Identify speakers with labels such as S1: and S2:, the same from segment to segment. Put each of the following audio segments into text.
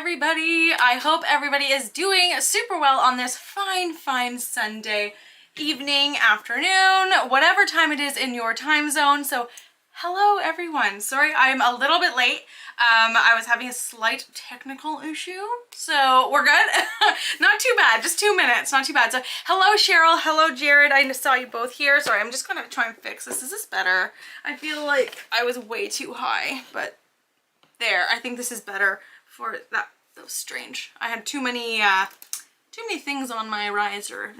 S1: everybody. I hope everybody is doing super well on this fine Sunday evening, afternoon, whatever time it is in your time zone. So hello everyone. Sorry I'm a little bit late. I was having a slight technical issue, so we're good. Not too bad, just 2 minutes, not too bad. So hello Cheryl, hello Jared, I just saw you both here. Sorry, I'm just gonna try and fix this. Is this better? I feel like I was way too high, but there, I think this is better for that. That was strange. I had too many things on my riser.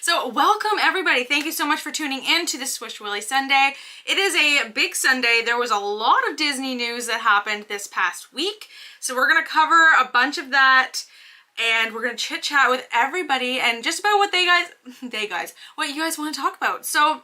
S1: So welcome everybody. Thank you so much for tuning in to the SwishWilly Sunday. It is a big Sunday. There was a lot of Disney news that happened this past week. So we're going to cover a bunch of that and we're going to chit chat with everybody and just about what what you guys want to talk about. So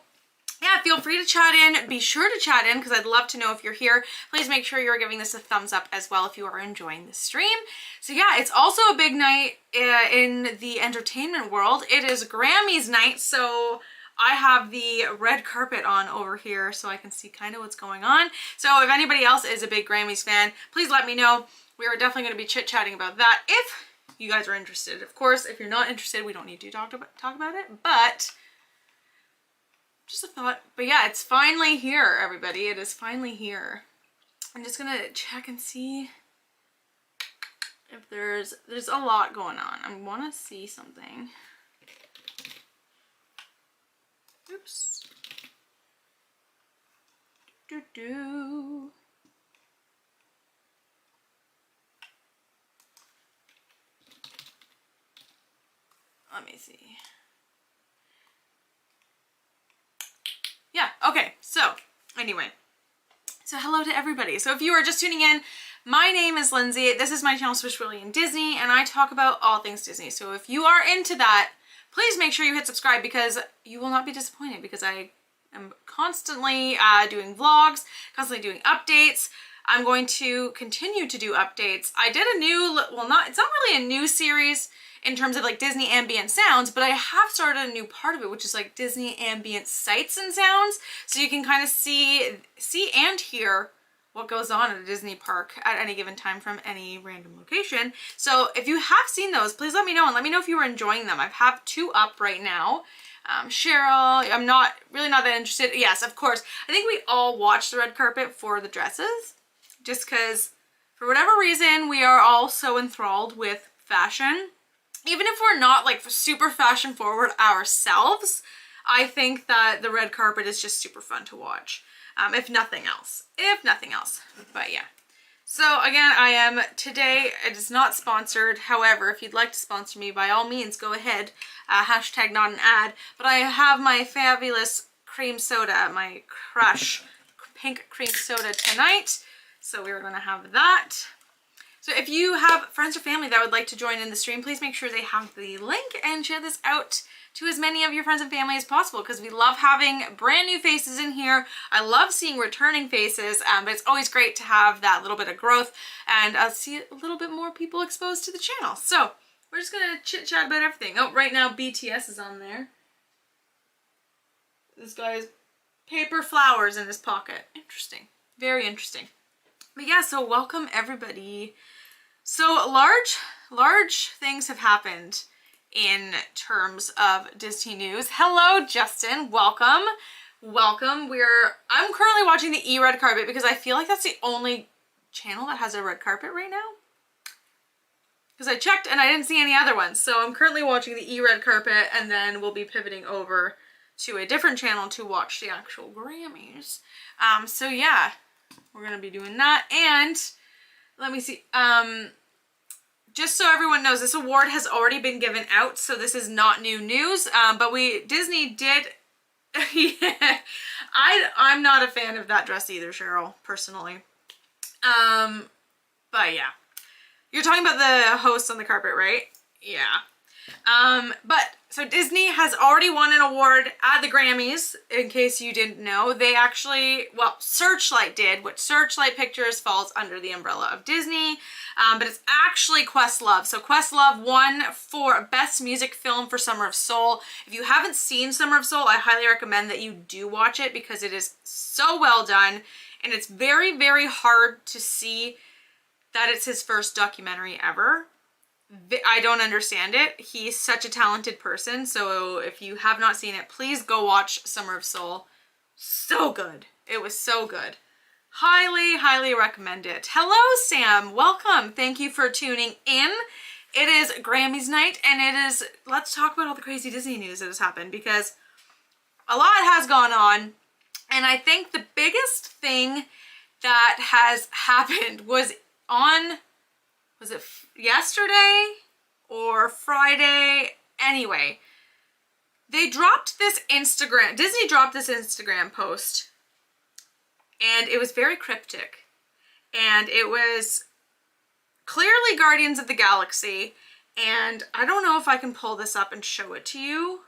S1: yeah, feel free to chat in. Be sure to chat in because I'd love to know if you're here. Please make sure you're giving this a thumbs up as well if you are enjoying the stream. So yeah, it's also a big night in the entertainment world. It is Grammys night, so I have the red carpet on over here so I can see kind of what's going on. So if anybody else is a big Grammys fan, please let me know. We are definitely going to be chit-chatting about that if you guys are interested. Of course, if you're not interested, we don't need to talk about it, but just a thought. But yeah, it's finally here, everybody. It is finally here. I'm just gonna check and see if there's a lot going on. I want to see something. Oops. Let me see. Yeah, okay, so anyway, so hello to everybody. So if you are just tuning in, my name is Lindsay. This is my channel SwishWilly and Disney, and I talk about all things Disney. So if you are into that, please make sure you hit subscribe because you will not be disappointed because I am constantly doing vlogs, constantly doing updates. I'm going to continue to do updates. I did a new, it's not really a new series in terms of like Disney ambient sounds, but I have started a new part of it, which is like Disney ambient sights and sounds. So you can kind of see and hear what goes on at a Disney park at any given time from any random location. So if you have seen those, please let me know and let me know if you are enjoying them. I have 2 up right now. Cheryl, I'm really not that interested. Yes, of course. I think we all watch the red carpet for the dresses, just because for whatever reason, we are all so enthralled with fashion. Even if we're not like super fashion forward ourselves, I think that the red carpet is just super fun to watch. If nothing else. But yeah. So again, today, it is not sponsored. However, if you'd like to sponsor me, by all means, go ahead. Hashtag not an ad. But I have my fabulous cream soda, my Crush pink cream soda tonight. So we're going to have that. So if you have friends or family that would like to join in the stream, please make sure they have the link and share this out to as many of your friends and family as possible because we love having brand new faces in here. I love seeing returning faces, but it's always great to have that little bit of growth and see a little bit more people exposed to the channel. So we're just going to chit chat about everything. Oh, right now BTS is on there. This guy has paper flowers in his pocket. Interesting. Very interesting. But yeah, so welcome everybody. So large things have happened in terms of Disney news. Hello, Justin. Welcome. I'm currently watching the red carpet because I feel like that's the only channel that has a red carpet right now. Because I checked and I didn't see any other ones. So I'm currently watching the red carpet and then we'll be pivoting over to a different channel to watch the actual Grammys. So yeah, we're going to be doing that. And let me see. Just so everyone knows, this award has already been given out, so this is not new news. But Disney did. Yeah, I'm not a fan of that dress either, Cheryl, personally. But yeah, you're talking about the hosts on the carpet, right? Yeah. But so Disney has already won an award at the Grammys, in case you didn't know. They actually, well, Searchlight did, which Searchlight Pictures falls under the umbrella of Disney, but it's actually Questlove. So Questlove won for Best Music Film for Summer of Soul. If you haven't seen Summer of Soul, I highly recommend that you do watch it because it is so well done, and it's very, very hard to see that it's his first documentary ever. I don't understand it. He's such a talented person. So if you have not seen it, please go watch Summer of Soul. So good. It was so good. Highly, highly recommend it. Hello, Sam. Welcome. Thank you for tuning in. It is Grammys night, and it is, let's talk about all the crazy Disney news that has happened, because a lot has gone on. And I think the biggest thing that has happened was it yesterday or Friday? Anyway, they dropped this Disney dropped this Instagram post, and it was very cryptic. And it was clearly Guardians of the Galaxy. And I don't know if I can pull this up and show it to you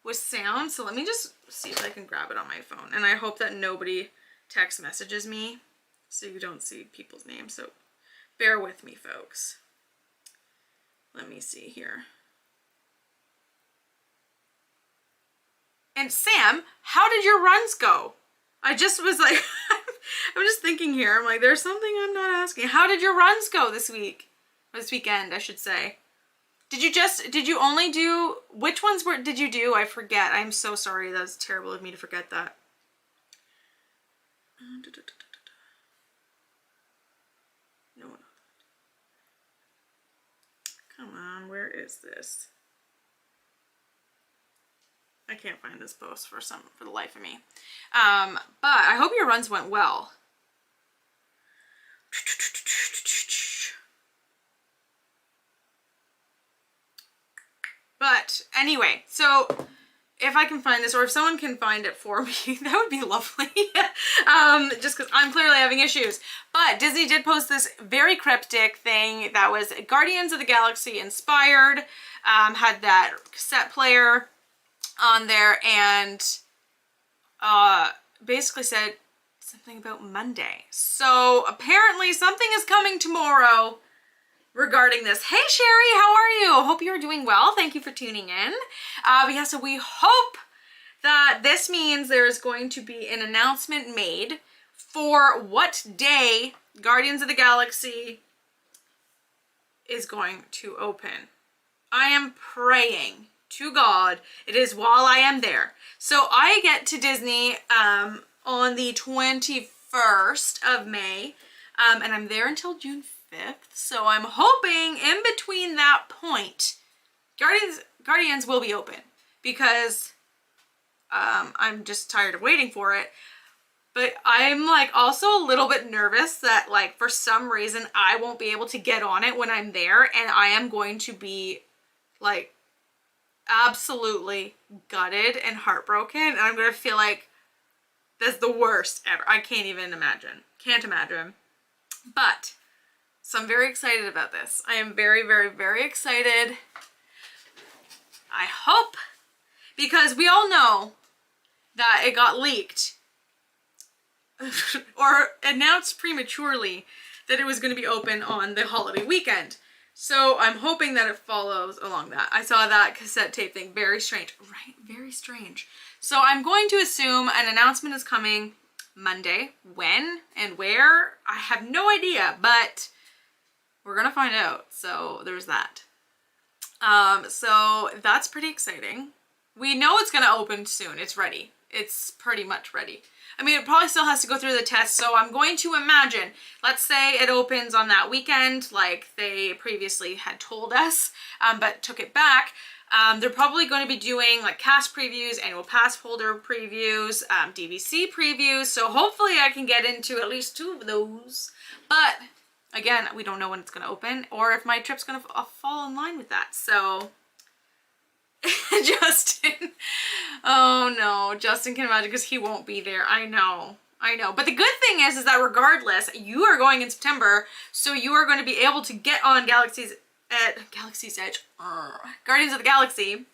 S1: with sound. So let me just see if I can grab it on my phone. And I hope that nobody text messages me so you don't see people's names. So bear with me, folks. Let me see here. And Sam, how did your runs go? I just was like, I'm just thinking here. I'm like, there's something I'm not asking. How did your runs go this week? This weekend, I should say. Did you only do, which ones did you do? I forget. I'm so sorry. That was terrible of me to forget that. No. Come on, where is this? I can't find this post for the life of me. But I hope your runs went well. But anyway, so if I can find this, or if someone can find it for me, that would be lovely. Just because I'm clearly having issues. But Disney did post this very cryptic thing that was Guardians of the Galaxy inspired, had that cassette player on there, and basically said something about Monday. So apparently something is coming tomorrow regarding this. Hey Sherry, how are you? Hope you're doing well. Thank you for tuning in. Yeah, so we hope that this means there is going to be an announcement made for what day Guardians of the Galaxy is going to open. I am praying to God it is while I am there. So I get to Disney on the 21st of May, and I'm there until June 5th. So I'm hoping in between that point, Guardians will be open, because I'm just tired of waiting for it. But I'm like also a little bit nervous that like for some reason I won't be able to get on it when I'm there, and I am going to be like absolutely gutted and heartbroken, and I'm gonna feel like that's the worst ever. I can't even imagine. Can't imagine. But so I'm very excited about this. I am very, very, very excited. I hope, because we all know that it got leaked or announced prematurely that it was going to be open on the holiday weekend. So I'm hoping that it follows along that. I saw that cassette tape thing. Very strange, right? Very strange. So I'm going to assume an announcement is coming Monday. When and where, I have no idea, but we're gonna find out. So there's that. So that's pretty exciting. We know it's gonna open soon. It's ready. It's pretty much ready. I mean, it probably still has to go through the test, so I'm going to imagine, let's say it opens on that weekend like they previously had told us, but took it back. They're probably going to be doing like cast previews, annual pass holder previews, DVC previews, so hopefully I can get into at least 2 of those. But again, we don't know when it's going to open or if my trip's going to fall in line with that, so... Justin, oh no, Justin can imagine because he won't be there. I know. But the good thing is that regardless, you are going in September, so you are going to be able to get on Galaxy's Edge, Guardians of the Galaxy,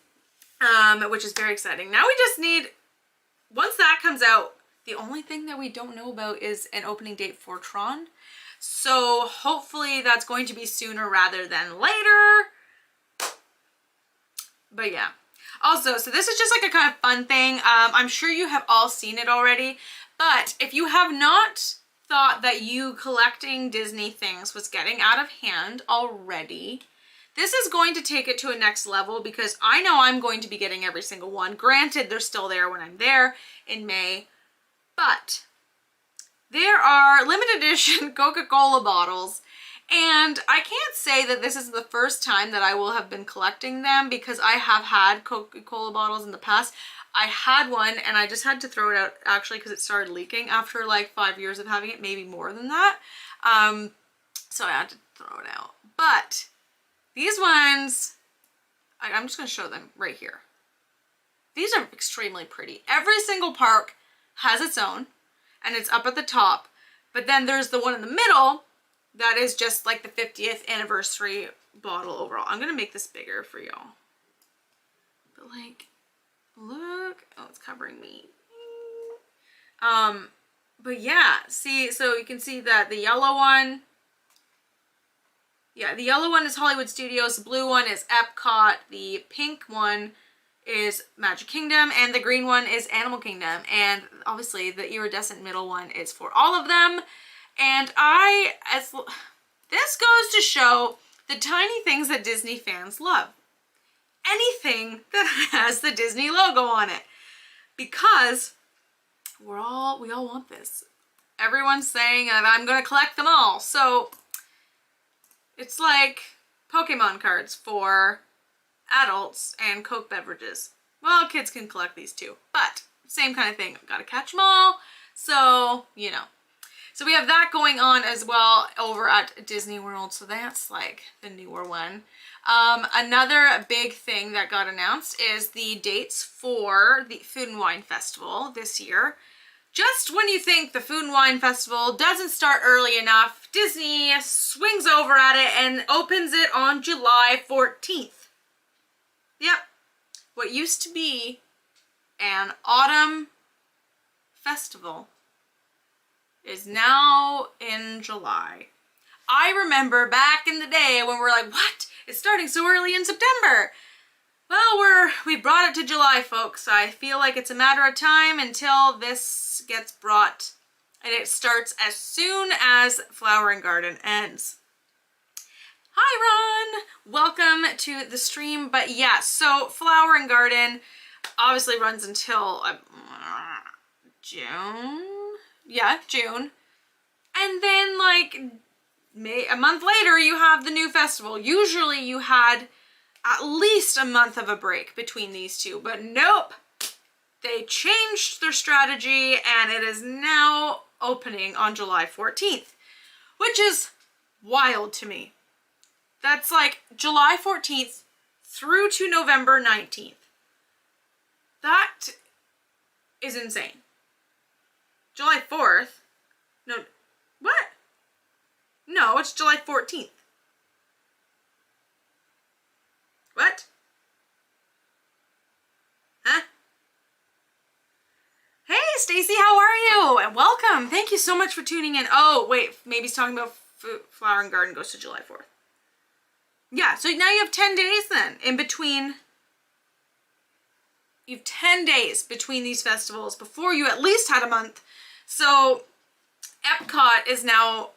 S1: which is very exciting. Now we just need, once that comes out, the only thing that we don't know about is an opening date for Tron. So hopefully that's going to be sooner rather than later. But yeah, also, so this is just like a kind of fun thing. I'm sure you have all seen it already, but if you have not thought that you collecting Disney things was getting out of hand already, this is going to take it to a next level because I know I'm going to be getting every single one. Granted, they're still there when I'm there in May, but there are limited edition Coca-Cola bottles, and I can't say that this is the first time that I will have been collecting them because I have had Coca-Cola bottles in the past. I had one and I just had to throw it out actually because it started leaking after like 5 years of having it, maybe more than that. So I had to throw it out. But these ones, I'm just going to show them right here. These are extremely pretty. Every single park has its own and it's up at the top. But then there's the one in the middle that is just like the 50th anniversary bottle overall. I'm going to make this bigger for y'all. But like, look, oh, it's covering me. But yeah, see, so you can see that the yellow one, yeah, the yellow one is Hollywood Studios, the blue one is Epcot, the pink one is Magic Kingdom, and the green one is Animal Kingdom. And obviously the iridescent middle one is for all of them. And this goes to show the tiny things that Disney fans love. Anything that has the Disney logo on it, because we all want this. Everyone's saying that I'm gonna collect them all. So it's like Pokemon cards for adults and Coke beverages. Well, kids can collect these too, but same kind of thing. I've got to catch them all. So, you know. So we have that going on as well over at Disney World. So that's like the newer one. Another big thing that got announced is the dates for the Food and Wine Festival this year. Just when you think the Food and Wine Festival doesn't start early enough, Disney swings over at it and opens it on July 14th. Yep. What used to be an autumn festival is now in July. I remember back in the day when we're like, what? It's starting so early in September. Well, we brought it to July, folks. I feel like it's a matter of time until this gets brought, and it starts as soon as Flower and Garden ends. Hi, Ron! Welcome to the stream. But yeah, so Flower and Garden obviously runs until June? Yeah, June. And then like a month later, you have the new festival. Usually you had at least a month of a break between these two, but nope. They changed their strategy and it is now opening on July 14th, which is wild to me. That's like July 14th through to November 19th. That is insane. July 4th? No, what? No, it's July 14th. What? Huh? Hey, Stacy, how are you? And welcome. Thank you so much for tuning in. Oh, wait, maybe he's talking about Flower and Garden goes to July 4th. Yeah, so now you have 10 days then in between. You have 10 days between these festivals before you at least had a month. So Epcot is now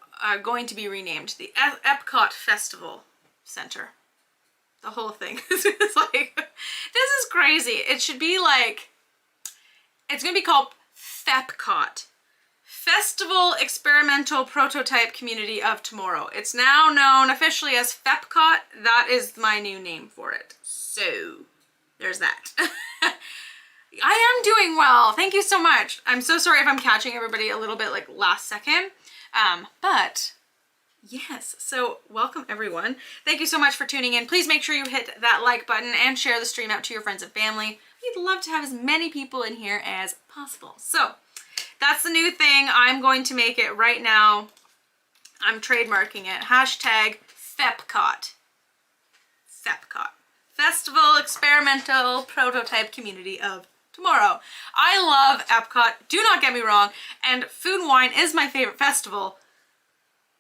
S1: going to be renamed the Epcot Festival Center. The whole thing. It's like, this is crazy. It should be like, it's going to be called FEPCOT. Festival Experimental Prototype Community of Tomorrow. It's now known officially as FEPCOT. That is my new name for it. So, there's that. I am doing well. Thank you so much. I'm so sorry if I'm catching everybody a little bit like last second. But yes, so welcome everyone. Thank you so much for tuning in. Please make sure you hit that like button and share the stream out to your friends and family. We'd love to have as many people in here as possible. So that's the new thing. I'm going to make it right now. I'm trademarking it. Hashtag FEPCOT. FEPCOT. Festival Experimental Prototype Community of Tomorrow. I love Epcot. Do not get me wrong. And Food and Wine is my favorite festival.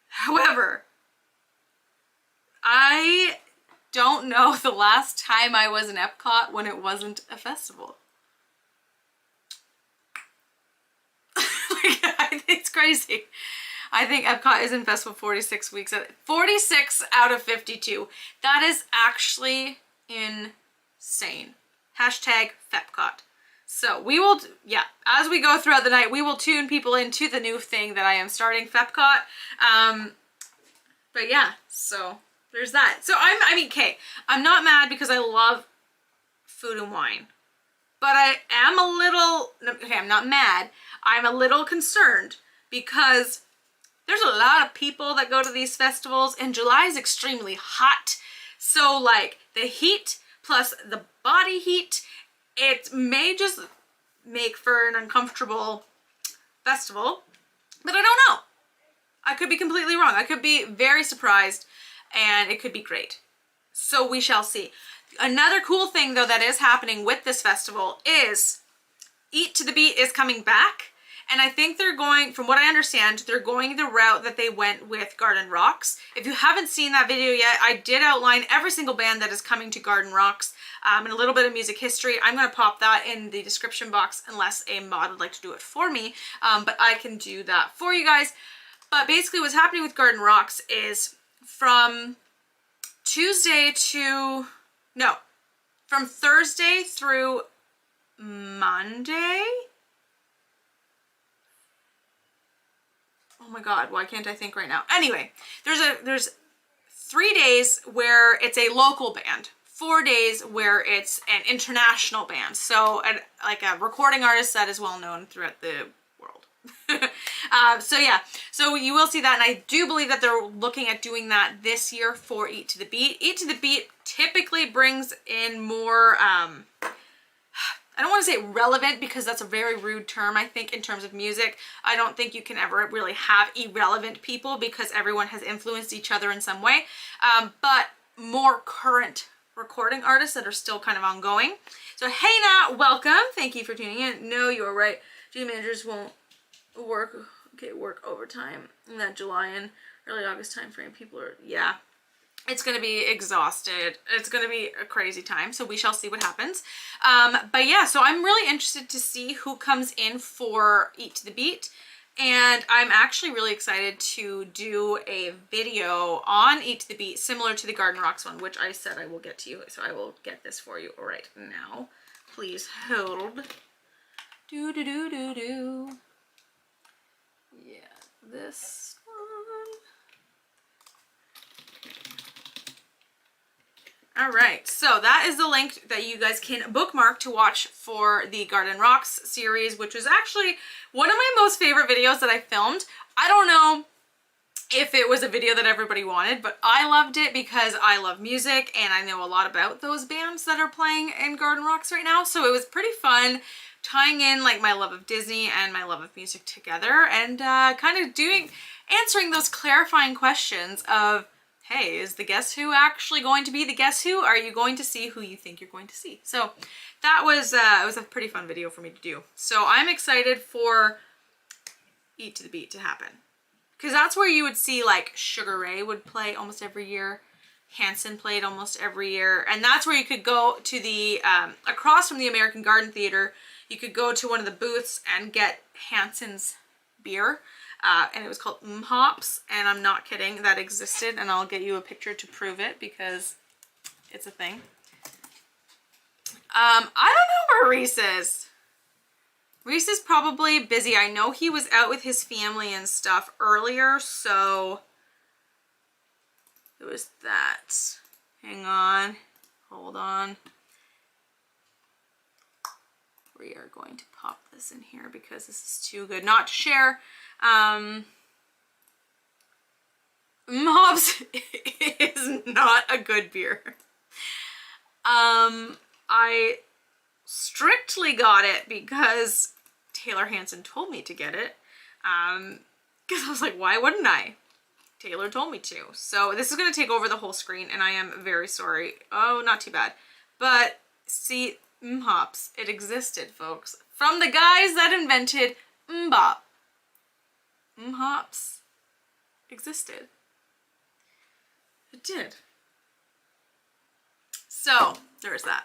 S1: However, I don't know the last time I was in Epcot when it wasn't a festival. It's It's crazy. I think Epcot is in festival 46 weeks. 46 out of 52. That is actually insane. Hashtag Fepcot. So we will, yeah, as we go throughout the night, we will tune people into the new thing that I am starting, Fepcot. But yeah, so there's that. So I mean, okay, I'm not mad because I love food and wine. But I am a little, okay, I'm not mad. I'm a little concerned because there's a lot of people that go to these festivals and July is extremely hot. So like the heat plus the body heat, it may just make for an uncomfortable festival, but I don't know. I could be completely wrong. I could be very surprised and it could be great. So we shall see. Another cool thing though that is happening with this festival is Eat to the Beat is coming back. And I think they're going, from what I understand, they're going the route that they went with Garden Rocks. If you haven't seen that video yet, I did outline every single band that is coming to Garden Rocks and a little bit of music history. I'm going to pop that in the description box unless a mod would like to do it for me. But I can do that for you guys. But basically what's happening with Garden Rocks is from Thursday through Monday. Oh my God, why can't I think right now? Anyway, there's 3 days where it's a local band, 4 days where it's an international band. So like a recording artist that is well known throughout the world. So yeah, so you will see that, and I do believe that they're looking at doing that this year for Eat to the Beat. Eat to the Beat typically brings in more, I don't want to say relevant because that's a very rude term, I think, in terms of music. I don't think you can ever really have irrelevant people because everyone has influenced each other in some way. But more current recording artists that are still kind of ongoing. So hey Nat, welcome. Thank you for tuning in. No, you're right. G managers won't work overtime in that July and early August time frame. People are, yeah. It's going to be exhausted. It's going to be a crazy time. So we shall see what happens. But yeah, so I'm really interested to see who comes in for Eat to the Beat. And I'm actually really excited to do a video on Eat to the Beat, similar to the Garden Rocks one, which I said I will get to you. So I will get this for you right now. Please hold. Do. Yeah, this one. All right, so that is the link that you guys can bookmark to watch for the Garden Rocks series, which was actually one of my most favorite videos that I filmed. I don't know if it was a video that everybody wanted, but I loved it because I love music and I know a lot about those bands that are playing in Garden Rocks right now. So it was pretty fun tying in like my love of Disney and my love of music together and kind of answering those clarifying questions of, hey, is the Guess Who actually going to be the Guess Who? Are you going to see who you think you're going to see? So that was it was a pretty fun video for me to do. So I'm excited for Eat to the Beat to happen. Because that's where you would see like Sugar Ray would play almost every year. Hanson played almost every year. And that's where you could go to the, across from the American Garden Theater, you could go to one of the booths and get Hanson's beer. And it was called Hops, and I'm not kidding, that existed, and I'll get you a picture to prove it because it's a thing. I don't know where Reese is. Reese is probably busy. I know he was out with his family and stuff earlier, so it was that. Hang on, hold on. We are going to pop this in here because this is too good not to share. Hops is not a good beer. I strictly got it because Taylor Hanson told me to get it. Because I was like, why wouldn't I? Taylor told me to. So this is going to take over the whole screen and I am very sorry. Oh, not too bad. But see, Hops, it existed, folks. From the guys that invented Bop. Hops existed. It did. So there's that.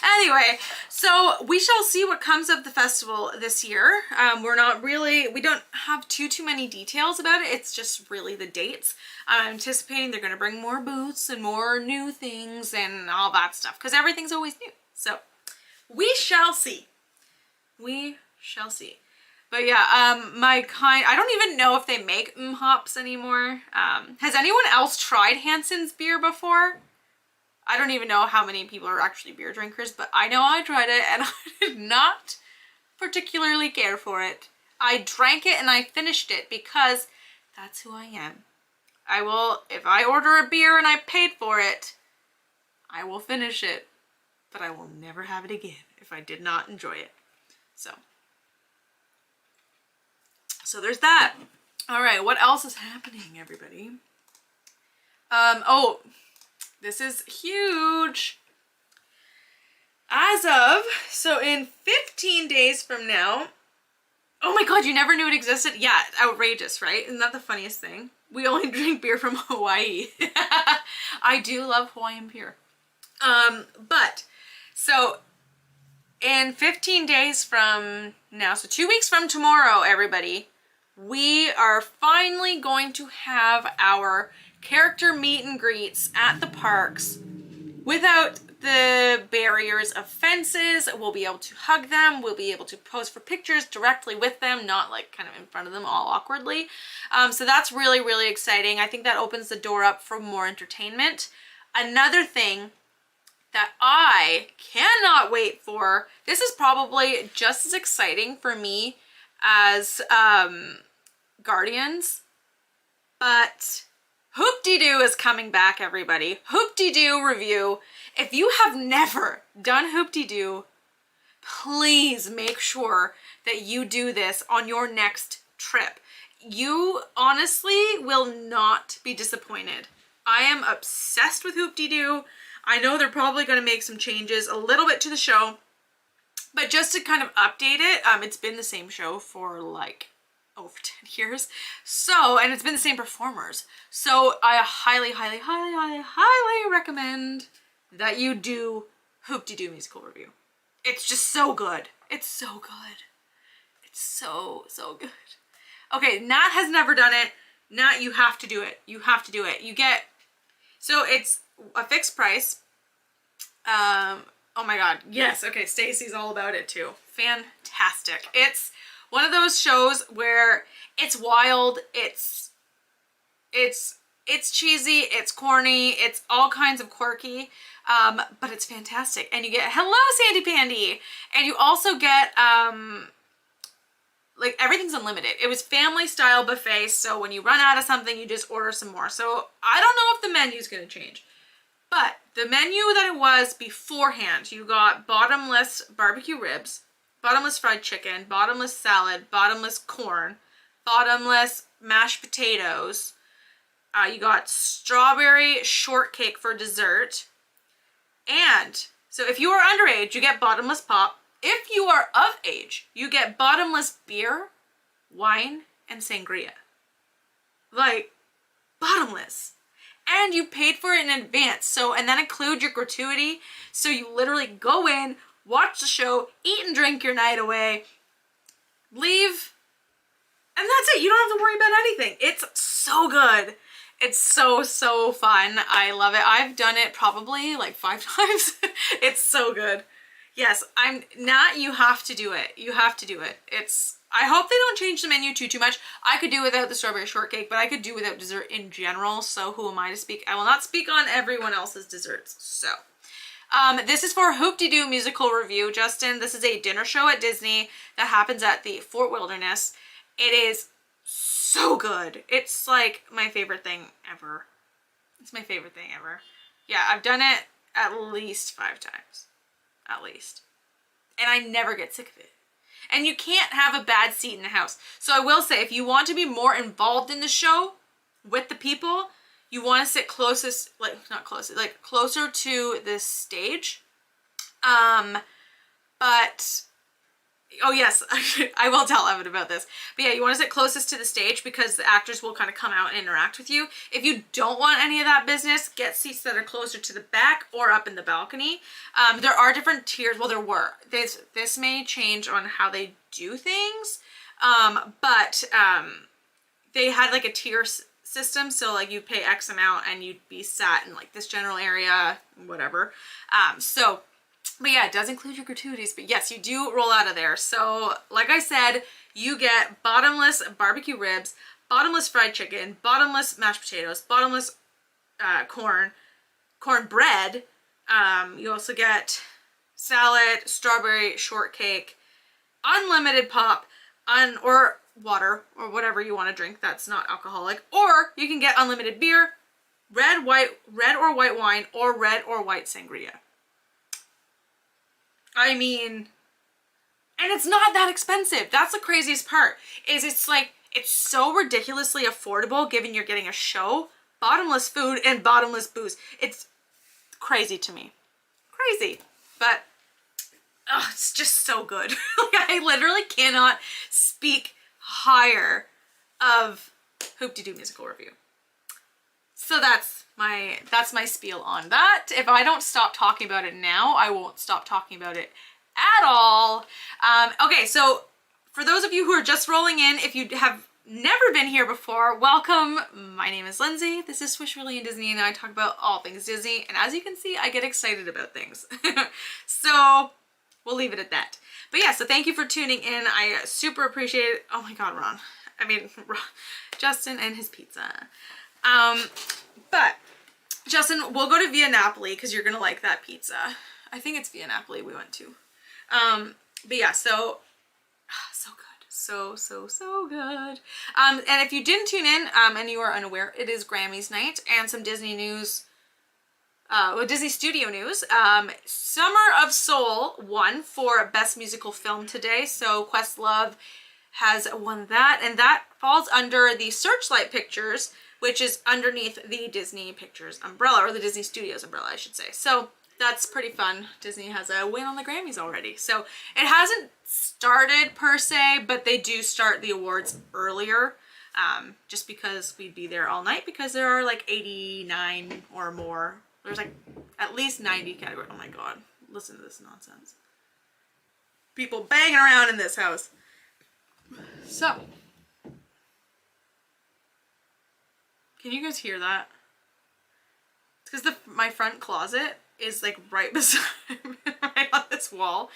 S1: Anyway, so we shall see what comes of the festival this year. We don't have too many details about it. It's just really the dates. I'm anticipating they're going to bring more booths and more new things and all that stuff because everything's always new. So we shall see. We shall see. But yeah, I don't even know if they make hops anymore. Has anyone else tried Hansen's beer before? I don't even know how many people are actually beer drinkers, but I know I tried it and I did not particularly care for it. I drank it and I finished it because that's who I am. If I order a beer and I paid for it, I will finish it, but I will never have it again if I did not enjoy it. So there's that. All right, what else is happening, everybody? Oh, this is huge. So in 15 days from now, oh my God, you never knew it existed? Yeah, outrageous, right? Isn't that the funniest thing? We only drink beer from Hawaii. I do love Hawaiian beer. So in 15 days from now, so 2 weeks from tomorrow, everybody, we are finally going to have our character meet and greets at the parks without the barriers of fences. We'll be able to hug them. We'll be able to pose for pictures directly with them, not like kind of in front of them all awkwardly. So that's really, really exciting. I think that opens the door up for more entertainment. Another thing that I cannot wait for, this is probably just as exciting for me as Guardians, but Hoop-Dee-Doo is coming back, everybody. Hoop-Dee-Doo review. If you have never done Hoop-Dee-Doo, please make sure that you do this on your next trip. You honestly will not be disappointed. I am obsessed with Hoop-Dee-Doo. I know they're probably going to make some changes a little bit to the show, but just to kind of update it, it's been the same show for like over 10 years. So, and it's been the same performers. So I highly, highly, highly, highly, highly recommend that you do Hoop-Dee-Doo musical review. It's just so good. It's so good. It's so, so good. Okay, Nat has never done it. Nat, you have to do it. You have to do it. So it's a fixed price. Oh my God. Yes. Okay. Stacy's all about it too. Fantastic. It's one of those shows where it's wild. It's cheesy. It's corny. It's all kinds of quirky. But it's fantastic. And you get, hello, Sandy Pandy. And you also get, like everything's unlimited. It was family style buffet. So when you run out of something, you just order some more. So I don't know if the menu's going to change. But the menu that it was beforehand, you got bottomless barbecue ribs, bottomless fried chicken, bottomless salad, bottomless corn, bottomless mashed potatoes. You got strawberry shortcake for dessert. And so if you are underage, you get bottomless pop. If you are of age, you get bottomless beer, wine, and sangria. Like, bottomless. And you paid for it in advance. So, and that includes your gratuity. So you literally go in, watch the show, eat and drink your night away, leave, and that's it. You don't have to worry about anything. It's so good. It's so, so fun. I love it. I've done it probably like 5 times. It's so good. Yes, you have to do it. You have to do it. I hope they don't change the menu too much. I could do without the strawberry shortcake, but I could do without dessert in general. So who am I to speak? I will not speak on everyone else's desserts. So, this is for Hoop-Dee-Doo musical review, Justin. This is a dinner show at Disney that happens at the Fort Wilderness. It is so good. It's like my favorite thing ever. It's my favorite thing ever. Yeah, I've done it at least 5 times. At least. And I never get sick of it. And you can't have a bad seat in the house. So I will say, if you want to be more involved in the show with the people, you want to sit closer to this stage. But Oh yes, I will tell Evan about this. But yeah, you want to sit closest to the stage because the actors will kind of come out and interact with you. If you don't want any of that business, get seats that are closer to the back or up in the balcony. There are different tiers. Well, there were. This may change on how they do things. But they had like a tier system. So like you pay X amount and you'd be sat in like this general area, whatever. But yeah, it does include your gratuities, but yes, you do roll out of there. So like I said, you get bottomless barbecue ribs, bottomless fried chicken, bottomless mashed potatoes, bottomless cornbread. You also get salad, strawberry shortcake, unlimited pop, or water, or whatever you want to drink that's not alcoholic. Or you can get unlimited beer, red or white wine, or red or white sangria. I mean, and it's not that expensive. That's the craziest part, is it's like, it's so ridiculously affordable given you're getting a show, bottomless food, and bottomless booze. It's crazy to me. Crazy. But, oh, it's just so good. Like, I literally cannot speak higher of Hoop-de-Doo musical review. So that's my spiel on that. If I don't stop talking about it now, I won't stop talking about it at all. Okay, so for those of you who are just rolling in, if you have never been here before, welcome. My name is Lindsay. This is SwishWilly and Disney, and I talk about all things Disney. And as you can see, I get excited about things. So we'll leave it at that. But yeah, so thank you for tuning in. I super appreciate it. Oh my God, Ron. Justin and his pizza. But Justin, we'll go to Via Napoli because you're gonna like that pizza. I think it's Via Napoli we went to. But yeah, so good. So good. And if you didn't tune in, and you are unaware, it is Grammys night and some Disney news, Disney Studio news. Summer of Soul won for Best Musical Film today. So Questlove has won that, and that falls under the Searchlight Pictures, which is underneath the Disney Pictures umbrella, or the Disney Studios umbrella, I should say. So that's pretty fun. Disney has a win on the Grammys already. So it hasn't started per se, but they do start the awards earlier, just because we'd be there all night, because there are like 89 or more. There's like at least 90 categories. Oh my God, listen to this nonsense. People banging around in this house. So, can you guys hear that? It's because my front closet is like right beside right on this wall,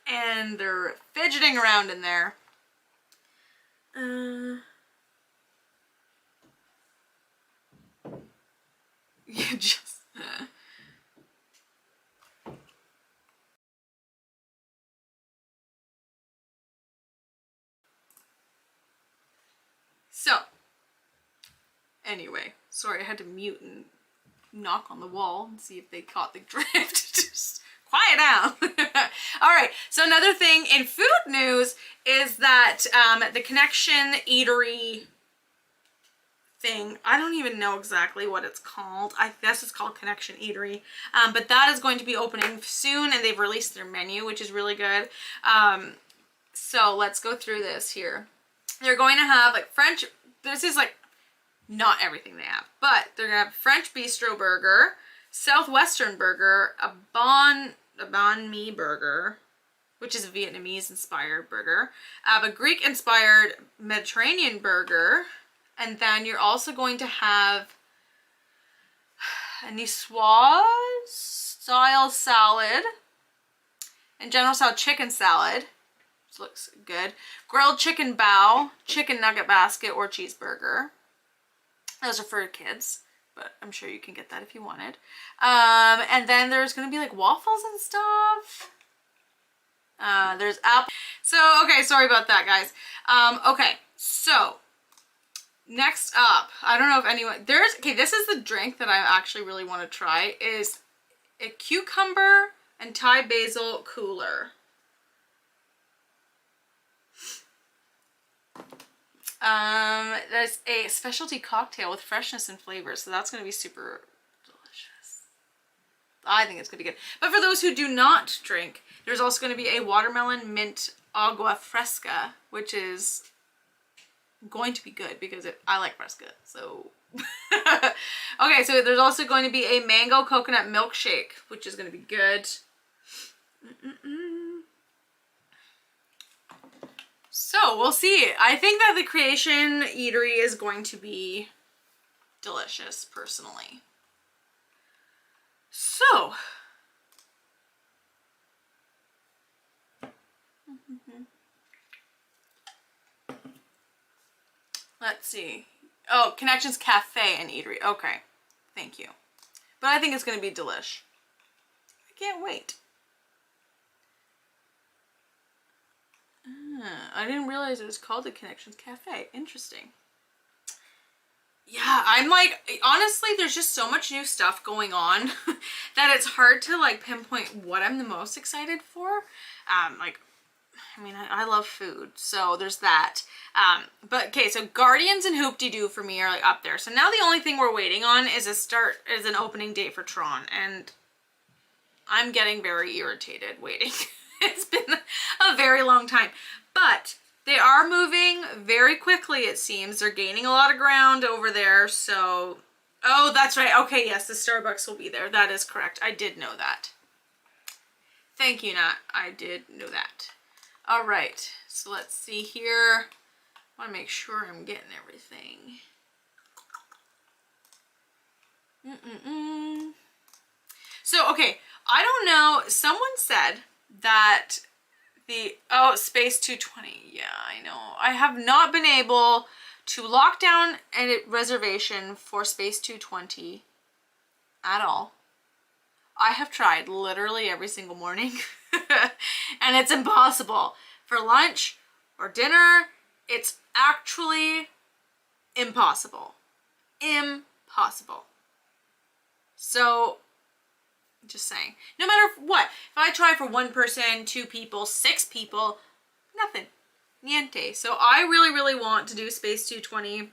S1: and they're fidgeting around in there. You just so anyway, sorry, I had to mute and knock on the wall and see if they caught the drift. Just quiet down. All right, so another thing in food news is that the Connection Eatery thing, I don't even know exactly what it's called. I guess it's called Connection Eatery, but that is going to be opening soon, and they've released their menu, which is really good. So let's go through this here. They're going to have like French, this is like not everything they have, but they're gonna have French bistro burger, Southwestern burger, a banh mi burger, which is a Vietnamese inspired burger, a Greek inspired Mediterranean burger, and then you're also going to have a niçoise style salad and General Tso chicken salad. This looks good. Grilled chicken bao, chicken nugget basket, or cheeseburger. Those are for kids, but I'm sure you can get that if you wanted. And then there's going to be like waffles and stuff. There's apple. So, okay, sorry about that, guys. Okay, so next up, I don't know if anyone, okay, this is the drink that I actually really want to try, is a cucumber and Thai basil cooler. There's a specialty cocktail with freshness and flavor, so that's going to be super delicious. I think it's going to be good. But for those who do not drink, There's also going to be a watermelon mint agua fresca, which is going to be good because I like fresca, so. Okay, so there's also going to be a mango coconut milkshake, which is going to be good. So we'll see. I think that the Creation Eatery is going to be delicious, personally. So. Let's see. Oh, Connections Cafe and Eatery. Okay. Thank you. But I think it's going to be delish. I can't wait. I didn't realize it was called the Connections Cafe. Interesting. Yeah, I'm like, honestly, there's just so much new stuff going on that it's hard to like pinpoint what I'm the most excited for. Like, I mean, I love food, so there's that. But okay, so Guardians and Hoop-de-Doo for me are like up there. So now the only thing we're waiting on is an opening date for Tron, and I'm getting very irritated waiting. It's been a very long time, but they are moving very quickly, it seems. They're gaining a lot of ground over there, so... Oh, that's right. Okay, yes, the Starbucks will be there. That is correct. I did know that. Thank you, Nat. I did know that. All right, so let's see here. I want to make sure I'm getting everything. So, okay, I don't know. Someone said that Space 220. Yeah, I know. I have not been able to lock down a reservation for Space 220 at all. I have tried literally every single morning and it's impossible. For lunch or dinner, it's actually impossible. Impossible. So, just saying. No matter what, if I try for one person, 2 people, 6 people, nothing. Niente. So I really, really want to do Space 220.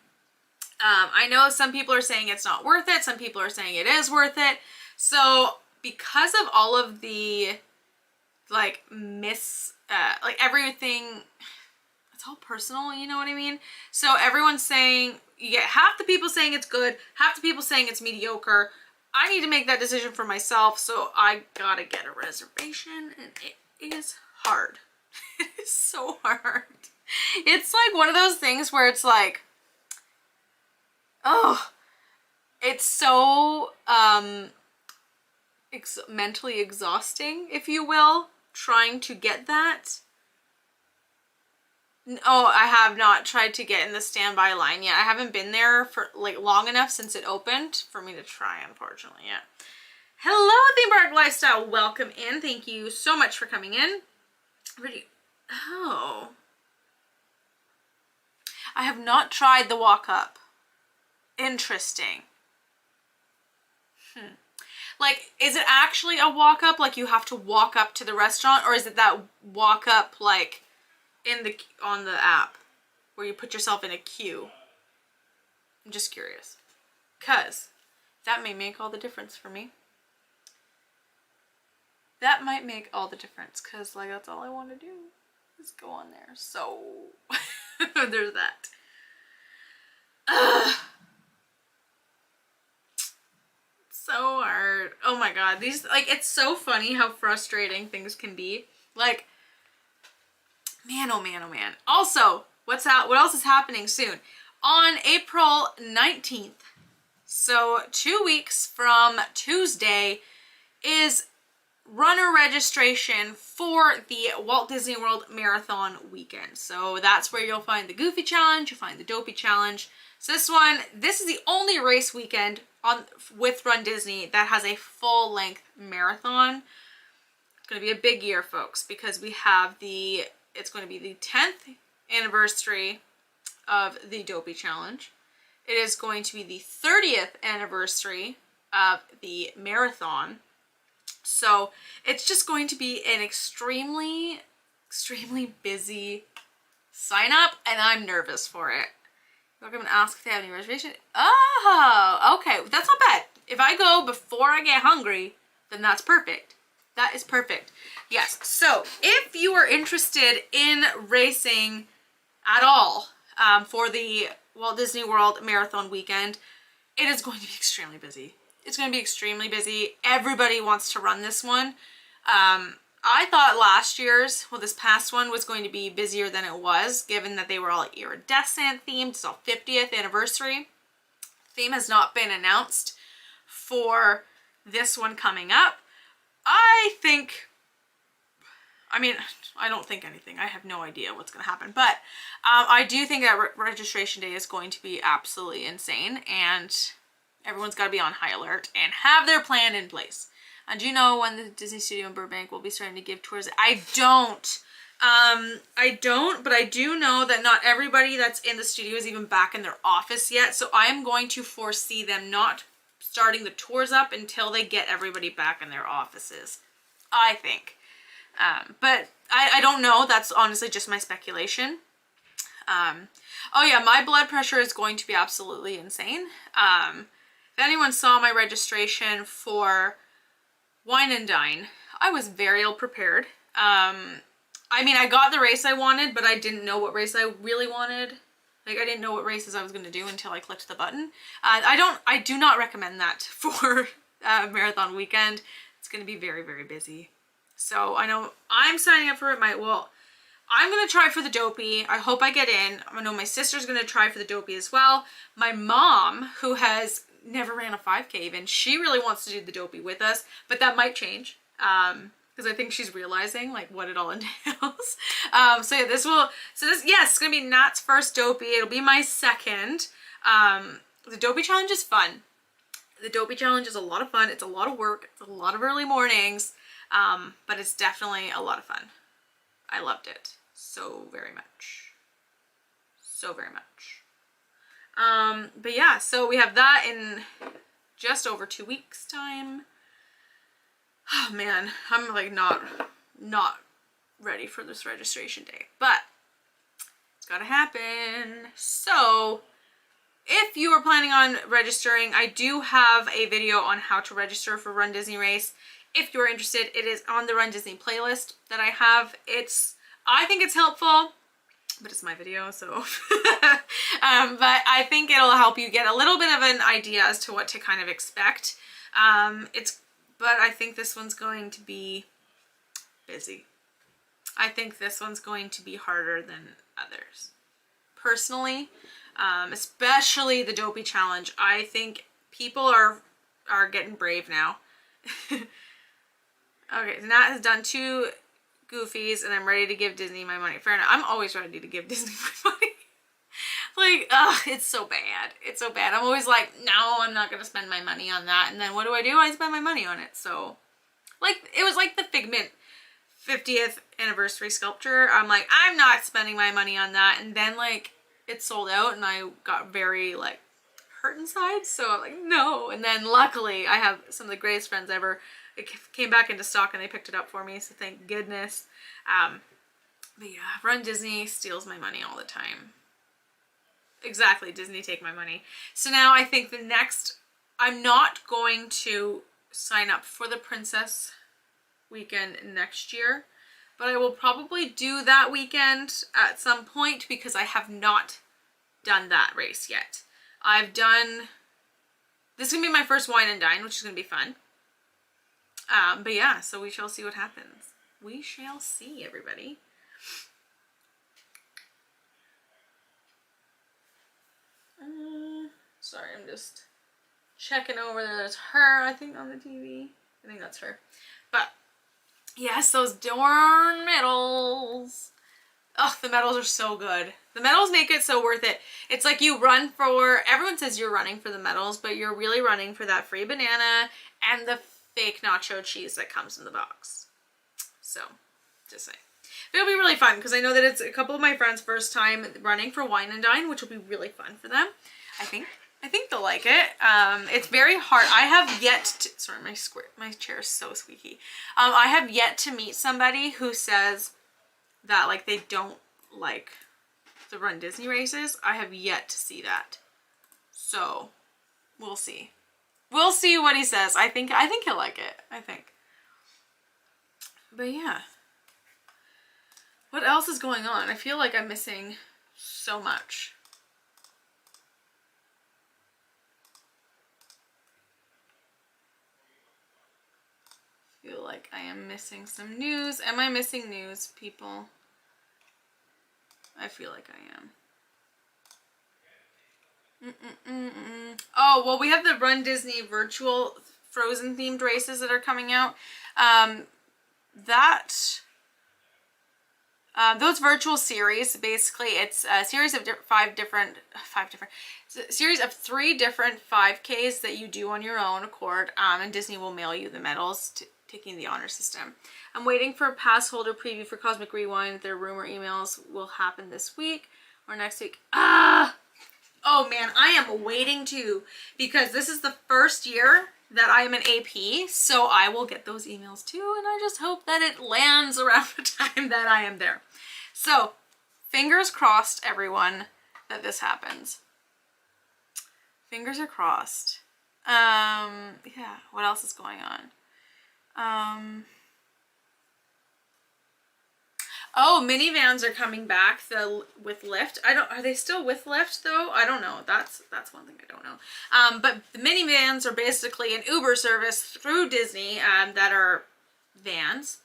S1: I know some people are saying it's not worth it. Some people are saying it is worth it. So because of all of the like like everything, it's all personal, you know what I mean? So everyone's saying, you get half the people saying it's good, half the people saying it's mediocre. I need to make that decision for myself, so I gotta get a reservation, and it is hard. It is so hard. It's like one of those things where it's like, oh, it's so mentally exhausting, if you will, trying to get that. Oh, I have not tried to get in the standby line yet. I haven't been there for like long enough since it opened for me to try, unfortunately, yet. Hello, Theme Park Lifestyle. Welcome in. Thank you so much for coming in. Oh. I have not tried the walk up. Interesting. Like, is it actually a walk up? Like you have to walk up to the restaurant, or is it that walk up like on the app where you put yourself in a queue? I'm just curious, because that may make all the difference for me. That might make all the difference, because like that's all I want to do is go on there. So there's that. So hard. Oh my god, these, like, it's so funny how frustrating things can be. Like, man, oh man, oh man. Also, what else is happening soon? On April 19th, so 2 weeks from Tuesday, is runner registration for the Walt Disney World Marathon weekend. So that's where you'll find the Goofy Challenge, you'll find the Dopey Challenge. So this is the only race weekend with Run Disney that has a full-length marathon. It's going to be a big year, folks, because we have it's going to be the 10th anniversary of the Dopey Challenge. It is going to be the 30th anniversary of the marathon. So it's just going to be an extremely, extremely busy sign up, and I'm nervous for it. You're going to ask if they have any reservation. Oh, okay. That's not bad. If I go before I get hungry, then that's perfect. That is perfect. Yes, so if you are interested in racing at all for the Walt Disney World Marathon weekend, it is going to be extremely busy. It's going to be extremely busy. Everybody wants to run this one. I thought last year's, well, this past one was going to be busier than it was, given that they were all iridescent themed. It's all 50th anniversary. Theme has not been announced for this one coming up. I don't think anything. I have no idea what's going to happen. But I do think that registration day is going to be absolutely insane. And everyone's got to be on high alert and have their plan in place. And do you know when the Disney Studio in Burbank will be starting to give tours? I don't. But I do know that not everybody that's in the studio is even back in their office yet. So I'm going to foresee them not starting the tours up until they get everybody back in their offices, I think. But I don't know. That's honestly just my speculation. Oh yeah, my blood pressure is going to be absolutely insane. If anyone saw my registration for Wine and Dine, I was very ill prepared. I mean, I got the race I wanted, but I didn't know what race I really wanted. Like, I didn't know what races I was going to do until I clicked the button. I do not recommend that for marathon weekend. It's going to be very, very busy. So I know I'm signing up for it. I'm going to try for the Dopey. I hope I get in. I know my sister's going to try for the Dopey as well. My mom, who has never ran a 5K even, she really wants to do the Dopey with us, but that might change. Because I think she's realizing like what it all entails. So yeah, yes, it's gonna be Nat's first Dopey. It'll be my second. The Dopey challenge is fun. The Dopey challenge is a lot of fun. It's a lot of work. It's a lot of early mornings, but it's definitely a lot of fun. I loved it so very much, so very much. But yeah, so we have that in just over 2 weeks' time. Oh man, I'm like not ready for this registration day, but it's gotta happen. So if you are planning on registering, I do have a video on how to register for Run Disney Race. If you're interested, it is on the Run Disney playlist that I have. I think it's helpful, but it's my video, so. But I think it'll help you get a little bit of an idea as to what to kind of expect. But I think this one's going to be busy. I think this one's going to be harder than others. Personally, especially the Dopey challenge. I think people are getting brave now. Okay, so Nat has done 2 Goofies and I'm ready to give Disney my money. Fair enough. I'm always ready to give Disney my money. Like, ugh, it's so bad. It's so bad. I'm always like, no, I'm not going to spend my money on that. And then what do? I spend my money on it. So, like, it was like the Figment 50th anniversary sculpture. I'm like, I'm not spending my money on that. And then, like, it sold out and I got very, like, hurt inside. So I'm like, no. And then luckily, I have some of the greatest friends ever. It came back into stock and they picked it up for me. So thank goodness. But yeah, Run Disney steals my money all the time. Exactly, Disney take my money. So now I think the next, I'm not going to sign up for the Princess weekend next year, but I will probably do that weekend at some point because I have not done that race yet. This is going to be my first Wine and Dine, which is going to be fun. But yeah, so we shall see what happens. We shall see, everybody. Sorry, I'm just checking over there. That's her, I think, on the TV. I think that's her. But, yes, those darn medals. Ugh, the medals are so good. The medals make it so worth it. It's like you run for, everyone says you're running for the medals, but you're really running for that free banana and the fake nacho cheese that comes in the box. So, just saying. It'll be really fun because I know that it's a couple of my friends' first time running for Wine and Dine, which will be really fun for them. I think they'll like it. It's very hard. I have yet to, sorry, my chair is so squeaky. I have yet to meet somebody who says that like they don't like the Run Disney races. I have yet to see that. So we'll see. We'll see what he says. I think he'll like it. I think. But yeah. What else is going on? I feel like I'm missing so much. I feel like I am missing some news. Am I missing news, people? I feel like I am. Oh, well, we have the Run Disney virtual Frozen themed races that are coming out. Those virtual series, basically, it's a series of series of 3 different 5Ks that you do on your own accord, and Disney will mail you the medals taking the honor system. I'm waiting for a pass holder preview for Cosmic Rewind. Their rumor emails will happen this week or next week. Oh man, I am waiting too, because this is the first year that I am an AP, so I will get those emails too, and I just hope that it lands around the time that I am there. So, fingers crossed, everyone, that this happens. Fingers are crossed. Yeah, what else is going on? Oh, minivans are coming back with Lyft. Are they still with Lyft though? I don't know. That's one thing I don't know. But the minivans are basically an Uber service through Disney that are vans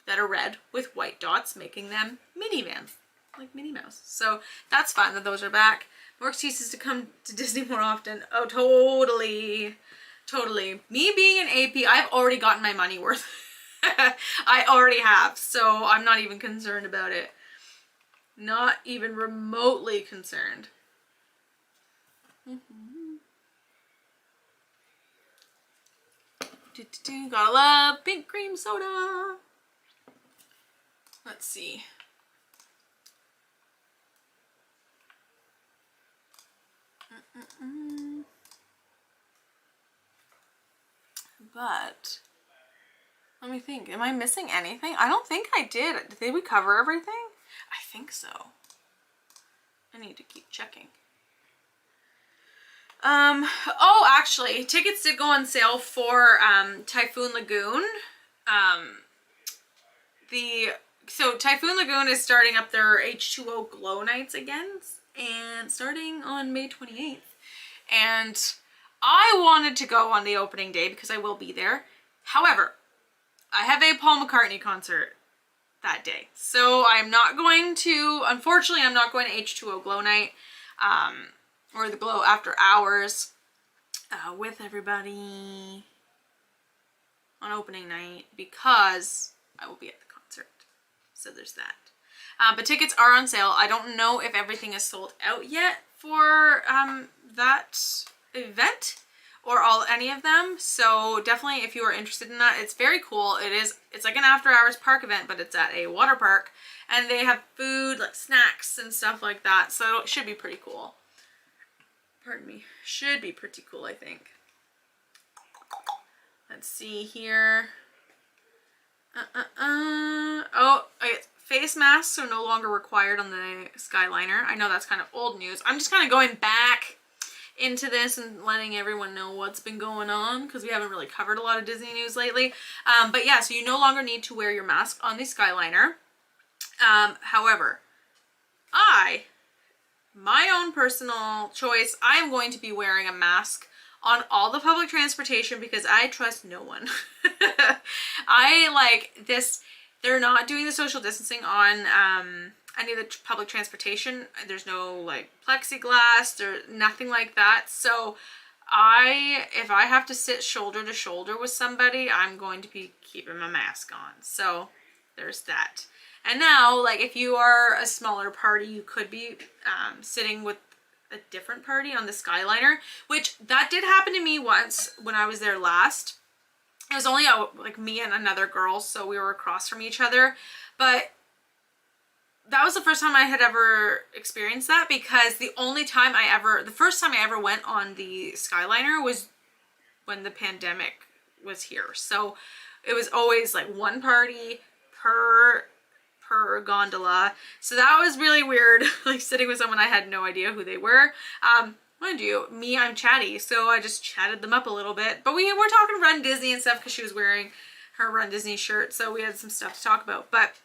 S1: that are red with white dots, making them minivans, like Minnie Mouse. So that's fun that those are back. More excuses to come to Disney more often. Oh, totally. Totally. Me being an AP, I've already gotten my money worth. I already have, so I'm not even concerned about it. Not even remotely concerned. Gotta love pink cream soda. Let's see. But let me think. Am I missing anything? I don't think I did. Did we cover everything? I think so. I need to keep checking. Oh, actually, tickets did go on sale for Typhoon Lagoon. So Typhoon Lagoon is starting up their H2O Glow Nights again, and starting on May 28th. And I wanted to go on the opening day because I will be there. However, I have a Paul McCartney concert that day. So I'm not going to, unfortunately, I'm not going to H2O Glow Night, or the Glow After Hours with everybody on opening night because I will be at the concert. So there's that. But tickets are on sale. I don't know if everything is sold out yet for that event or any of them. So definitely, if you are interested in that, it's very cool. It's like an after hours park event, but it's at a water park, and they have food, like snacks and stuff like that. So it should be pretty cool. Pardon me. Should be pretty cool, I think. Let's see here. Oh, face masks are no longer required on the Skyliner. I know that's kind of old news. I'm just kind of going back into this and letting everyone know what's been going on, because we haven't really covered a lot of Disney news lately. But yeah, so you no longer need to wear your mask on the Skyliner. However, my own personal choice, I am going to be wearing a mask on all the public transportation because I trust no one. I like this. They're not doing the social distancing on any of the public transportation. There's no like plexiglass, there's nothing like that. So if I have to sit shoulder to shoulder with somebody, I'm going to be keeping my mask on. So there's that. And now, like, if you are a smaller party, you could be sitting with a different party on the Skyliner, which that did happen to me once when I was there last. It was only like me and another girl, so we were across from each other. But that was the first time I had ever experienced that, because the first time I ever went on the Skyliner was when the pandemic was here. So it was always like one party per gondola. So that was really weird, like sitting with someone I had no idea who they were. Mind you, I'm chatty, so I just chatted them up a little bit. But we were talking Run Disney and stuff because she was wearing her Run Disney shirt, so we had some stuff to talk about. But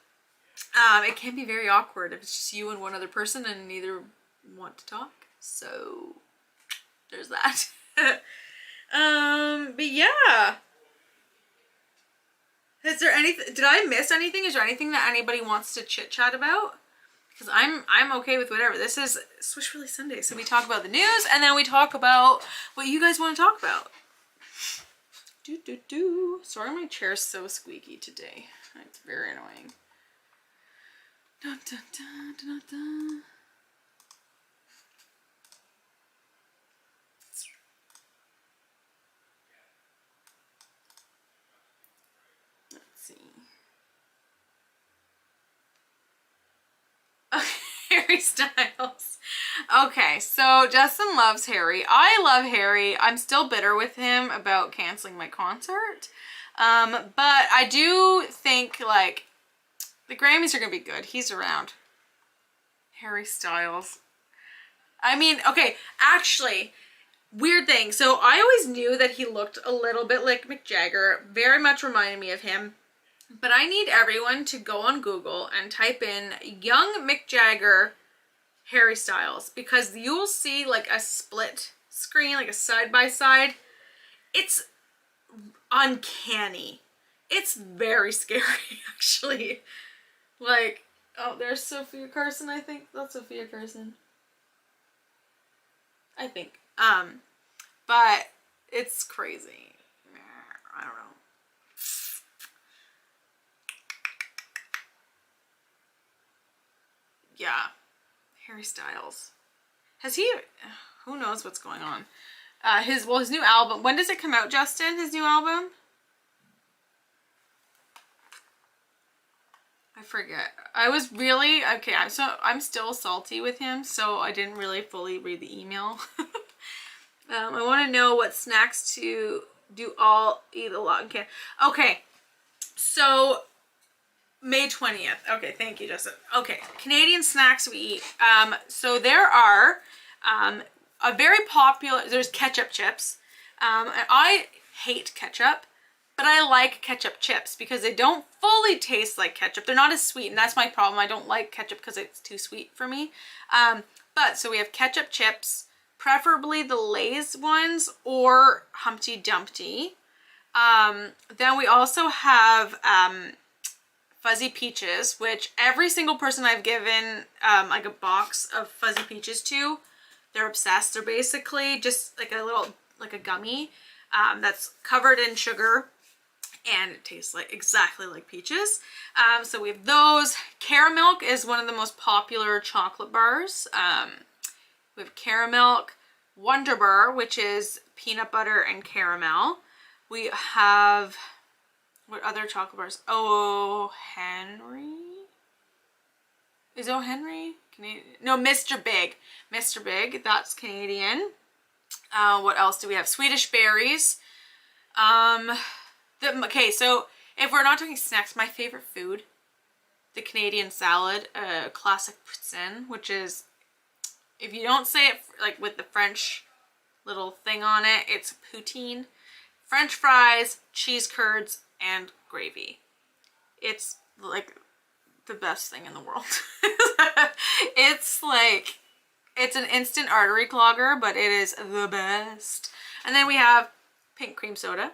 S1: it can be very awkward if it's just you and one other person and neither want to talk. So there's that. But yeah. Is there anything, did I miss anything? Is there anything that anybody wants to chit chat about? Because I'm okay with whatever. This is SwishWilly Sunday, so we talk about the news and then we talk about what you guys want to talk about. Sorry, my chair's so squeaky today. It's very annoying. Dun, dun, dun, dun, dun. Let's see. Harry Styles. Okay, so Justin loves Harry. I love Harry. I'm still bitter with him about canceling my concert. But I do think, like, the Grammys are gonna be good. He's around. Harry Styles. I mean, okay, actually, weird thing. So I always knew that he looked a little bit like Mick Jagger. Very much reminded me of him. But I need everyone to go on Google and type in young Mick Jagger Harry Styles, because you'll see like a split screen, like a side by side. It's uncanny. It's very scary, actually. Like, oh, there's Sophia Carson, I think. That's Sophia Carson. I think. But it's crazy. I don't know. Yeah, Harry Styles. Has he, who knows what's going on. His new album, when does it come out, Justin, his new album? I forget. I was really, okay, I'm still salty with him, so I didn't really fully read the email. I want to know what snacks to do all, eat a lot, okay. Okay, so May 20th. Okay, thank you, Justin. Okay, Canadian snacks we eat. So there are a very popular, there's ketchup chips. And I hate ketchup, but I like ketchup chips because they don't fully taste like ketchup. They're not as sweet, and that's my problem. I don't like ketchup because it's too sweet for me. But so we have ketchup chips, preferably the Lay's ones or Humpty Dumpty. Then we also have Fuzzy Peaches, which every single person I've given like a box of Fuzzy Peaches to, they're obsessed. They're basically just like a little, like a gummy that's covered in sugar, and it tastes like exactly like peaches. So we have those. Caramilk is one of the most popular chocolate bars. We have Caramilk, Wonder Bar, which is peanut butter and caramel. We have, what other chocolate bars? Oh, Henry? Is O. Henry Canadian? No, Mr. Big. Mr. Big, that's Canadian. What else do we have? Swedish Berries. Okay, so if we're not talking snacks, my favorite food, the Canadian salad, classic poutine, which is, if you don't say it like with the French little thing on it, it's poutine. French fries, cheese curds, and gravy. It's like the best thing in the world. It's like, it's an instant artery clogger, but it is the best. And then we have pink cream soda.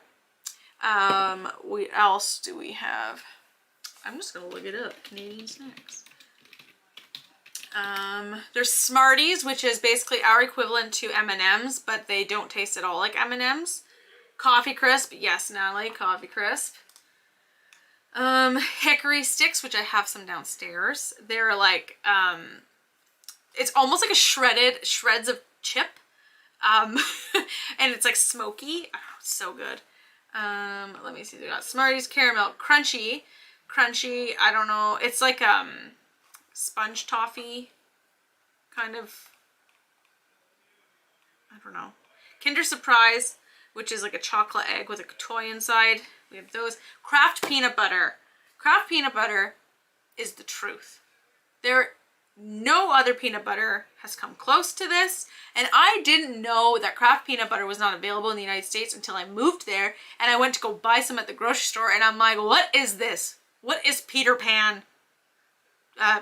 S1: What else do we have? I'm just gonna look it up. Canadian snacks. There's Smarties, which is basically our equivalent to M&M's, but they don't taste at all like M&M's. Coffee Crisp, yes, Natalie, Coffee Crisp. Hickory Sticks, which I have some downstairs. They're like, it's almost like a shreds of chip. And it's like smoky. Oh, it's so good. Let me see, they got Smarties, Caramilk, Crunchy, I don't know, it's like, sponge toffee, kind of, I don't know. Kinder Surprise, which is like a chocolate egg with a toy inside. We have those. Kraft Peanut Butter. Kraft Peanut Butter is the truth. no other peanut butter has come close to this. And I didn't know that Kraft peanut butter was not available in the United States until I moved there. And I went to go buy some at the grocery store and I'm like, what is this? What is Peter Pan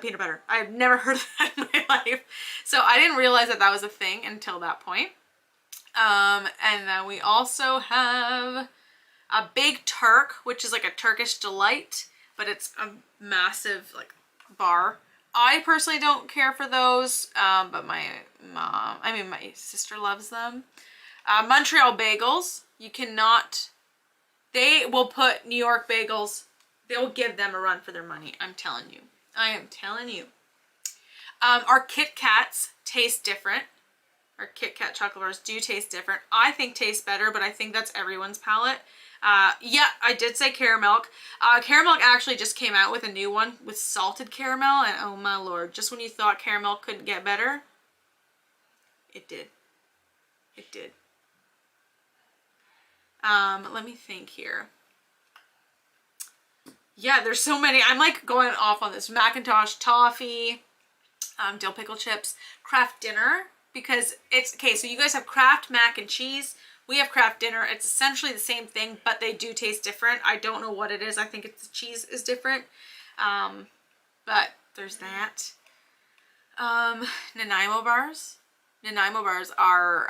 S1: peanut butter? I've never heard of that in my life. So I didn't realize that that was a thing until that point. And then we also have a Big Turk, which is like a Turkish delight, but it's a massive like bar. I personally don't care for those, but my sister loves them. Montreal bagels, you cannot, they will put New York bagels, they will give them a run for their money. I'm telling you. I am telling you. Our Kit Kats taste different. Our Kit Kat chocolate bars do taste different. I think taste better, but I think that's everyone's palate. Yeah, I did say Caramilk. Caramilk actually just came out with a new one with salted caramel, and oh my lord, just when you thought Caramilk couldn't get better, it did. It did. Let me think here. Yeah, there's so many. I'm like going off on this. Macintosh toffee, dill pickle chips, Kraft dinner, because it's, okay, so you guys have Kraft mac and cheese. We have Kraft dinner. It's essentially the same thing, but they do taste different. I don't know what it is. I think it's the cheese is different. But there's that. Nanaimo Bars. Nanaimo Bars are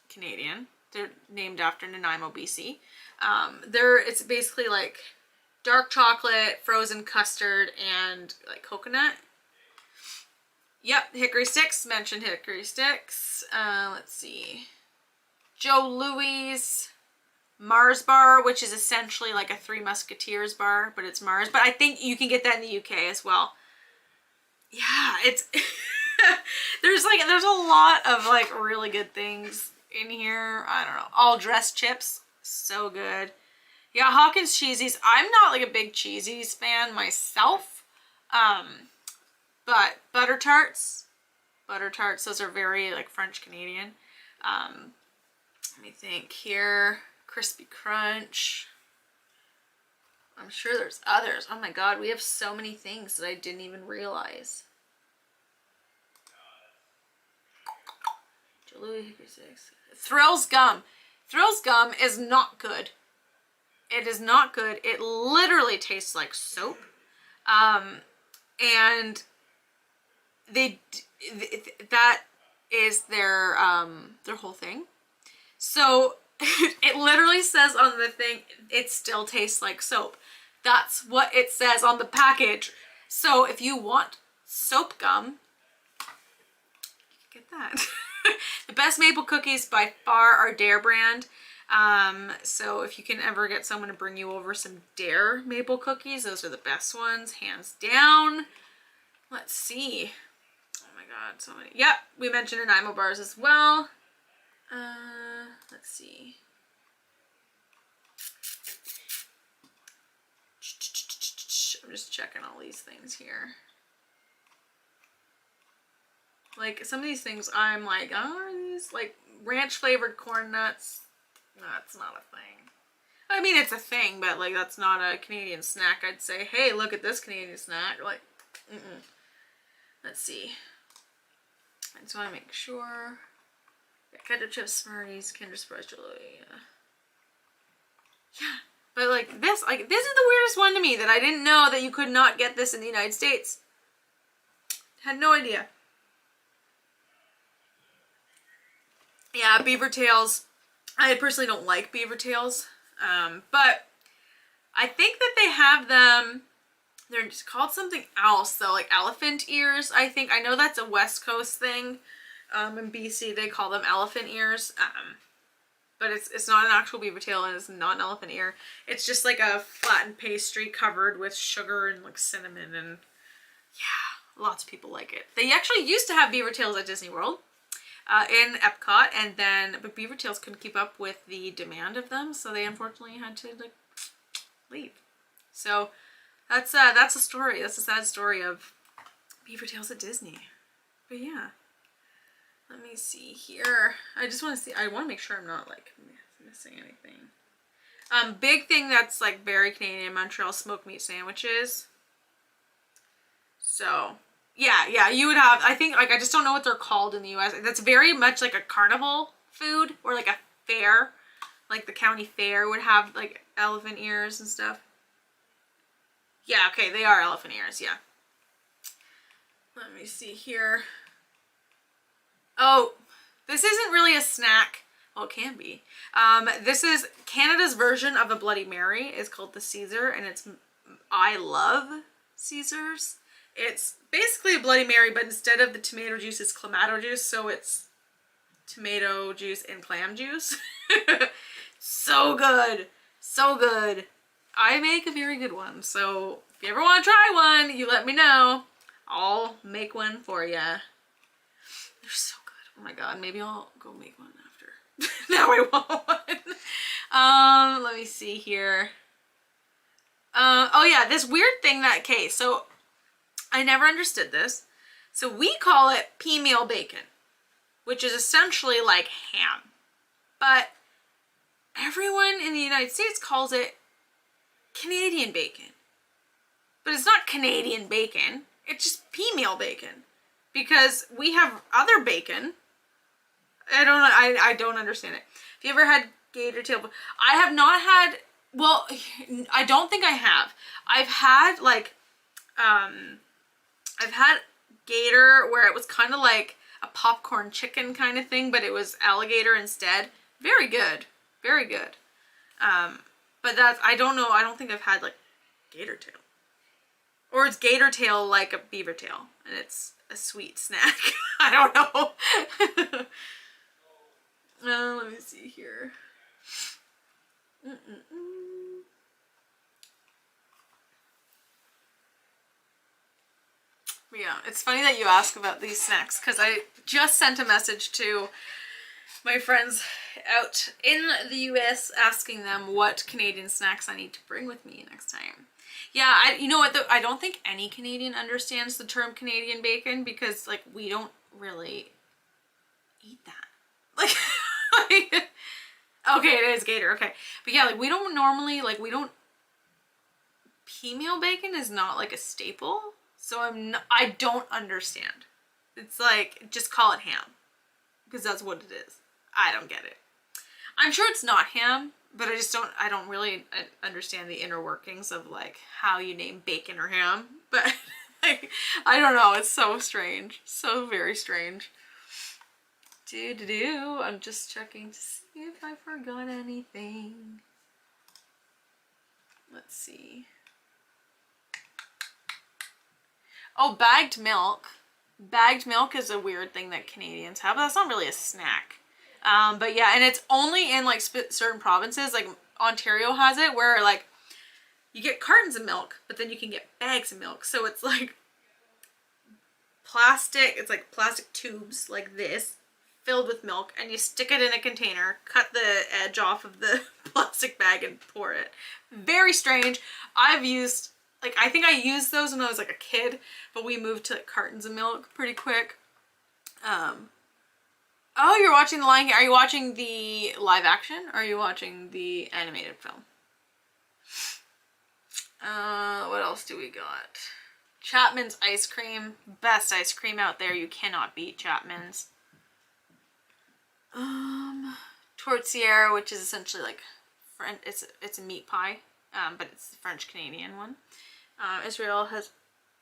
S1: Canadian. They're named after Nanaimo, BC. It's basically like dark chocolate, frozen custard, and like coconut. Yep, hickory sticks. Mentioned hickory sticks. Let's see. Joe Louis Mars bar, which is essentially like a Three Musketeers bar, but it's Mars. But I think you can get that in the UK as well. Yeah, it's there's a lot of like really good things in here. I don't know. All dressed chips, so good. Yeah, Hawkins cheesies. I'm not like a big cheesies fan myself. But butter tarts, those are very like French Canadian. Let me think here. Crispy Crunch. I'm sure there's others. Oh my god, we have so many things that I didn't even realize. Thrills gum. Thrills gum is not good. It is not good. It literally tastes like soap. And that is their whole thing. So it literally says on the thing, it still tastes like soap. That's what it says on the package. So if you want soap gum, get that. The best maple cookies by far are Dare brand. So if you can ever get someone to bring you over some Dare maple cookies, those are the best ones, hands down. Let's see. Oh my god, so many. Yep, we mentioned Nanaimo Bars as well. Let's see. I'm just checking all these things here. Like, some of these things I'm like, oh, are these like ranch flavored corn nuts? No, that's not a thing. I mean, it's a thing, but like, that's not a Canadian snack. I'd say, hey, look at this Canadian snack. Like, let's see. I just want to make sure. Ketchup chips, Smarties, Kinder Surprise Jelly. Yeah, but like this is the weirdest one to me, that I didn't know that you could not get this in the United States. Had no idea. Yeah, beaver tails. I personally don't like beaver tails, but I think that they have them. They're just called something else though, like elephant ears. I think, I know that's a West Coast thing. In BC they call them elephant ears, but it's not an actual beaver tail, and it's not an elephant ear. It's just like a flattened pastry covered with sugar and like cinnamon, and yeah, lots of people like it. They actually used to have beaver tails at Disney World, in Epcot, but beaver tails couldn't keep up with the demand of them, so they unfortunately had to like leave. So that's a story. That's a sad story of beaver tails at Disney. But yeah. Let me see here. I just want to see. I want to make sure I'm not like missing anything. Big thing that's like very Canadian, Montreal smoked meat sandwiches. So yeah, you would have, I think, like, I just don't know what they're called in the US. That's very much like a carnival food, or like a fair, like the county fair would have like elephant ears and stuff. Yeah, okay, they are elephant ears, yeah. Let me see here. Oh, this isn't really a snack. Well, it can be. This is Canada's version of a Bloody Mary. It's called the Caesar, and it's, I love Caesars. It's basically a Bloody Mary, but instead of the tomato juice, it's clamato juice, so it's tomato juice and clam juice. So good. So good. I make a very good one, so if you ever want to try one, you let me know. I'll make one for you. They're so good. Oh my god, maybe I'll go make one after. Now I want one. Let me see here. Oh yeah, this weird thing that, okay, so I never understood this. So we call it pea meal bacon, which is essentially like ham. But everyone in the United States calls it Canadian bacon. But it's not Canadian bacon. It's just pea meal bacon. Because we have other bacon. I don't understand it. Have you ever had gator tail? I have not had, well, I don't think I have. I've had like, I've had gator where it was kind of like a popcorn chicken kind of thing, but it was alligator instead. Very good. Very good. But that's, I don't know, I don't think I've had like gator tail. Or it's gator tail like a beaver tail, and it's a sweet snack. I don't know. Let me see here. Yeah, it's funny that you ask about these snacks, because I just sent a message to my friends out in the US asking them what Canadian snacks I need to bring with me next time. Yeah, you know what, I don't think any Canadian understands the term Canadian bacon, because like we don't really eat that. Like, okay, it is gator, okay. But yeah, like we don't normally, like we don't, pea meal bacon is not like a staple. So I don't understand. It's like, just call it ham, because that's what it is. I don't get it. I'm sure it's not ham, but I don't really understand the inner workings of like how you name bacon or ham. But like, I don't know, it's so strange. So very strange. I'm just checking to see if I forgot anything. Let's see. Oh, bagged milk. Bagged milk is a weird thing that Canadians have, but that's not really a snack. But yeah, and it's only in like certain provinces, like Ontario has it, where like you get cartons of milk, but then you can get bags of milk. So it's like plastic, it's like plastic tubes like this, filled with milk, and you stick it in a container, cut the edge off of the plastic bag and pour it. Very strange. I've used, like, I think I used those when I was like a kid, but we moved to cartons of milk pretty quick. Oh, you're watching The Lion King. Are you watching the live action, or are you watching the animated film? What else do we got? Chapman's ice cream. Best ice cream out there. You cannot beat Chapman's. Tourtière, which is essentially like French, it's a meat pie, but it's the French Canadian one. Israel has,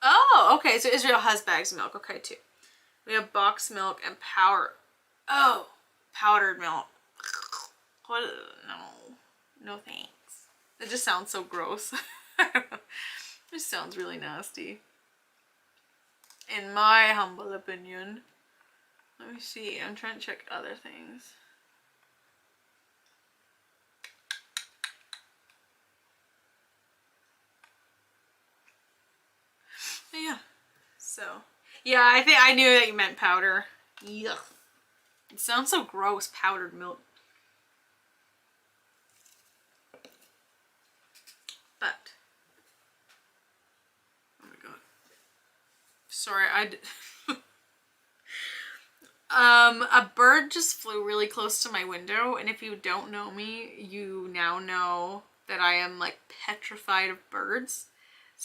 S1: oh, okay, so Israel has bags of milk, okay, too. We have boxed milk and powdered milk. What? No thanks. It just sounds so gross. It just sounds really nasty, in my humble opinion. Let me see, I'm trying to check other things. But yeah, so yeah, I think I knew that you meant powder. Yuck. It sounds so gross, powdered milk. But oh my god, sorry, a bird just flew really close to my window, and if you don't know me, you now know that I am like petrified of birds.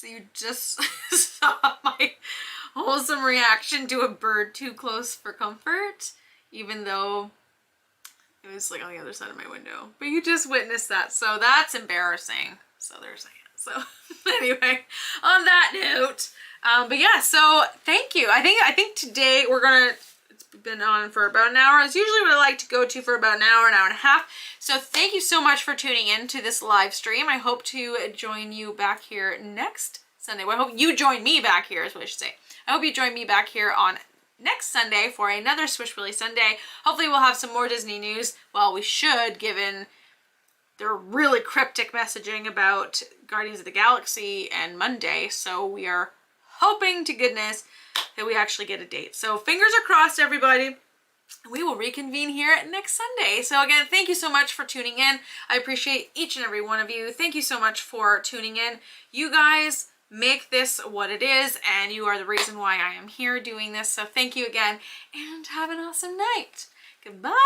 S1: So you just saw my wholesome reaction to a bird too close for comfort, even though it was like on the other side of my window. But you just witnessed that, so that's embarrassing. So there's that. So anyway, on that note, but yeah, so thank you. I think today it's been on for about an hour. It's usually what I like to go to for about an hour and a half. So thank you so much for tuning in to this live stream. I hope to join you back here next Sunday. Well, I hope you join me back here is what I should say. I hope you join me back here on next Sunday for another SwishWilly Sunday. Hopefully we'll have some more Disney news. Well, we should, given their really cryptic messaging about Guardians of the Galaxy and Monday. So we are hoping to goodness that we actually get a date. So fingers are crossed, everybody. We will reconvene here next Sunday. So again, thank you so much for tuning in. I appreciate each and every one of you. Thank you so much for tuning in. You guys make this what it is, and you are the reason why I am here doing this. So thank you again, and have an awesome night. Goodbye.